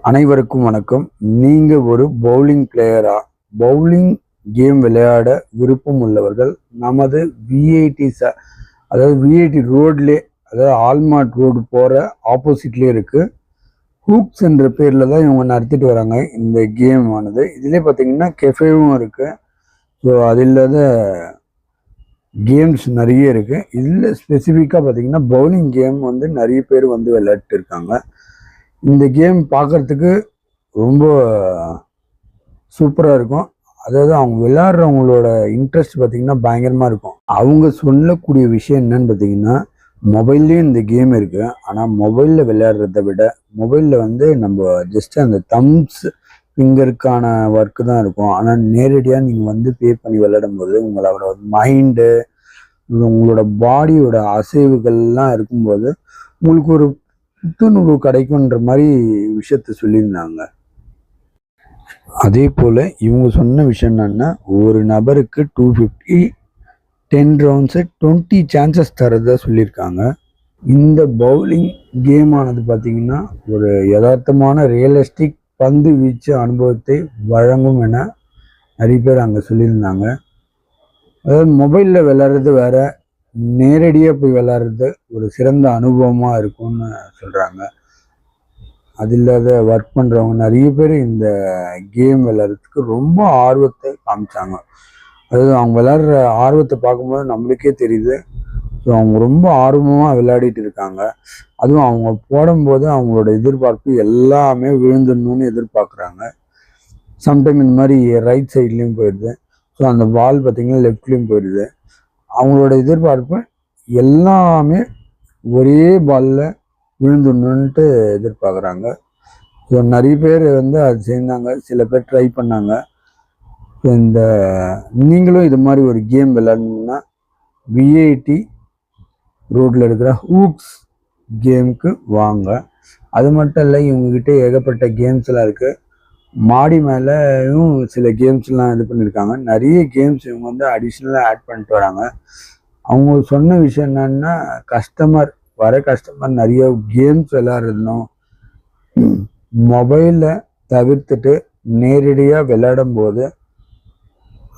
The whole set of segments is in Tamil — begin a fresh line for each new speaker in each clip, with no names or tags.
அனைவருக்கும் வணக்கம். நீங்க ஒரு பவுலிங் பிளேயரா, பவுலிங் கேம் விளையாட விருப்பம் உள்ளவர்கள் நமது விஐடி அதாவது விஐடி ரோட்லேயே, அதாவது ஆல்மார்ட் ரோடு போற ஆப்போசிட்லேயே இருக்கு. ஹூக்ஸ் என்ற பேர்ல தான் இவங்க நடத்திட்டு வராங்க இந்த கேம் ஆனது. இதுலேயே பார்த்தீங்கன்னா கெஃபேவும் இருக்கு. ஸோ அது இல்லாத கேம்ஸ் நிறைய இருக்கு. இதில் ஸ்பெசிஃபிக்காக பார்த்தீங்கன்னா பவுலிங் கேம் வந்து நிறைய பேர் வந்து விளையாட்டு இருக்காங்க. இந்த கேம் பார்க்கறதுக்கு ரொம்ப சூப்பராக இருக்கும். அதாவது அவங்க விளையாடுறவங்களோட இன்ட்ரெஸ்ட் பார்த்தீங்கன்னா பயங்கரமாக இருக்கும். அவங்க சொல்லக்கூடிய விஷயம் என்னன்னு பார்த்தீங்கன்னா, மொபைல்லையும் இந்த கேம் இருக்குது. ஆனால் மொபைலில் விளையாடுறத விட மொபைலில் வந்து நம்ம ஜஸ்ட் அந்த தம்ஸ் ஃபிங்கருக்கான ஒர்க்கு தான் இருக்கும். ஆனால் நேரடியாக நீங்கள் வந்து பே பண்ணி விளையாடும் போது உங்களோட மைண்டு, உங்களோட பாடியோட அசைவுகள்லாம் இருக்கும்போது உங்களுக்கு ஒரு புத்துணர்வு கிடைக்குன்ற மாதிரி விஷயத்த சொல்லியிருந்தாங்க. அதே போல் இவங்க சொன்ன விஷயம் என்னன்னா, ஒரு நபருக்கு 250 10 ரவுண்ட்ஸு 20 சான்சஸ் தரதா சொல்லியிருக்காங்க. இந்த பவுலிங் கேம் ஆனது பார்த்தீங்கன்னா ஒரு யதார்த்தமான ரியலிஸ்டிக் பந்து வீச்சு அனுபவத்தை வழங்கும் என நிறைய பேர் அங்கே சொல்லியிருந்தாங்க. அதாவது மொபைலில் விளையாடுறது வேற, நேரடியாக போய் விளையாடுறது ஒரு சிறந்த அனுபவமாக இருக்கும்னு சொல்கிறாங்க. அது இல்லாத ஒர்க் பண்ணுறவங்க நிறைய பேர் இந்த கேம் விளையாடுறதுக்கு ரொம்ப ஆர்வத்தை காமிச்சாங்க. அதாவது அவங்க விளையாடுற ஆர்வத்தை பார்க்கும்போது நம்மளுக்கே தெரியுது. ஸோ அவங்க ரொம்ப ஆர்வமாக விளையாடிட்டு இருக்காங்க. அதுவும் அவங்க போடும்போது அவங்களோட எதிர்பார்ப்பு எல்லாமே விழுந்துடணும்னு எதிர்பார்க்குறாங்க. சம்டைம் இந்த மாதிரி ரைட் சைட்லேயும் போயிடுது. ஸோ அந்த பால் பார்த்தீங்கன்னா லெஃப்ட்லேயும் போயிடுது. அவங்களோட எதிர்பார்ப்பு எல்லாமே ஒரே பாலில் விழுந்துடணுன்ட்டு எதிர்பார்க்குறாங்க. ஸோ நிறைய பேர் வந்து அது செஞ்சாங்க, சில பேர் ட்ரை பண்ணாங்க. இந்த நீங்களும் இது மாதிரி ஒரு கேம் விளையாடணும்னா விஐடி ரோட்டில் இருக்கிற ஹூக்ஸ் கேமுக்கு வாங்க. அது மட்டும் இல்லை, இவங்ககிட்ட ஏகப்பட்ட கேம்ஸ்லாம் இருக்குது. மாடி மேலேயும் சில கேம்ஸ்லாம் இது பண்ணியிருக்காங்க. நிறைய கேம்ஸ் இவங்க வந்து அடிஷ்னலாக ஆட் பண்ணிட்டு வராங்க. அவங்க சொன்ன விஷயம் என்னன்னா, வர கஸ்டமர் நிறைய கேம்ஸ் விளையாடுறதுனும் மொபைலை தவிர்த்துட்டு நேரடியாக விளையாடும் போது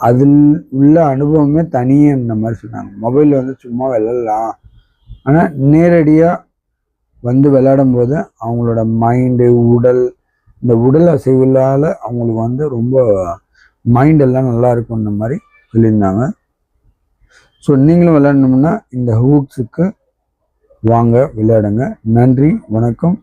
அதில் உள்ள அனுபவமே தனியன்ற மாதிரி சொன்னாங்க. மொபைலில் வந்து சும்மா விளையாடலாம், ஆனால் நேரடியாக வந்து விளையாடும் போது அவங்களோட மைண்டு, இந்த உடல் அசைவுகளால் அவங்களுக்கு வந்து ரொம்ப மைண்டெல்லாம் நல்லா இருக்குன்ற மாதிரி சொல்லியிருந்தாங்க. ஸோ நீங்களும் விளையாடணும்னா இந்த ஹூக்ஸுக்கு வாங்க, விளையாடுங்க. நன்றி, வணக்கம்.